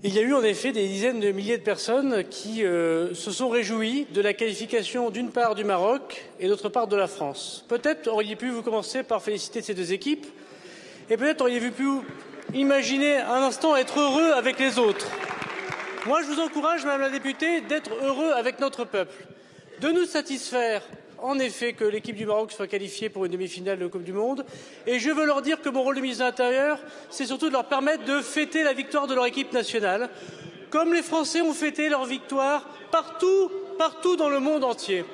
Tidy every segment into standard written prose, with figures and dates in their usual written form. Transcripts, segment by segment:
Il y a eu en effet des dizaines de milliers de personnes qui se sont réjouies de la qualification d'une part du Maroc et d'autre part de la France. Peut-être auriez-vous pu commencer par féliciter ces deux équipes et peut-être auriez-vous pu imaginer un instant être heureux avec les autres. Moi, je vous encourage, Madame la députée, d'être heureux avec notre peuple, de nous satisfaire en effet que l'équipe du Maroc soit qualifiée pour une demi-finale de Coupe du Monde. Et je veux leur dire que mon rôle de ministre de l'Intérieur, c'est surtout de leur permettre de fêter la victoire de leur équipe nationale, comme les Français ont fêté leur victoire partout dans le monde entier.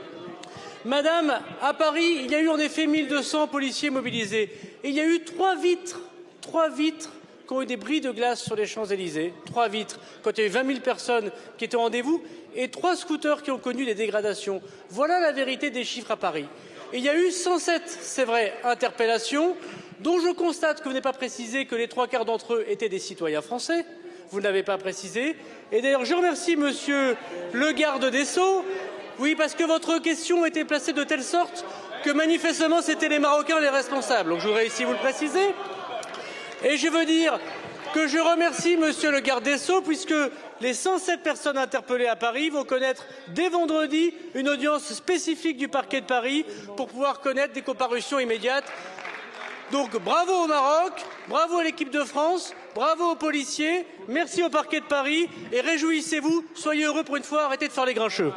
Madame, à Paris, il y a eu en effet 1200 policiers mobilisés. Et il y a eu trois vitres qui ont eu des bris de glace sur les Champs-Élysées. 3 vitres, quand il y a eu 20 000 personnes qui étaient au rendez-vous, et 3 scooters qui ont connu des dégradations. Voilà la vérité des chiffres à Paris. Et il y a eu 107, c'est vrai, interpellations, dont je constate que vous n'avez pas précisé que les 3/4 d'entre eux étaient des citoyens français. Vous ne l'avez pas précisé. Et d'ailleurs, je remercie monsieur le garde des Sceaux. Oui, parce que votre question était placée de telle sorte que manifestement c'était les Marocains les responsables. Donc je voudrais ici vous le préciser. Et je veux dire que je remercie monsieur le garde des Sceaux puisque les 107 personnes interpellées à Paris vont connaître dès vendredi une audience spécifique du parquet de Paris pour pouvoir connaître des comparutions immédiates. Donc bravo au Maroc, bravo à l'équipe de France, bravo aux policiers, merci au parquet de Paris et réjouissez-vous, soyez heureux pour une fois, arrêtez de faire les grincheux.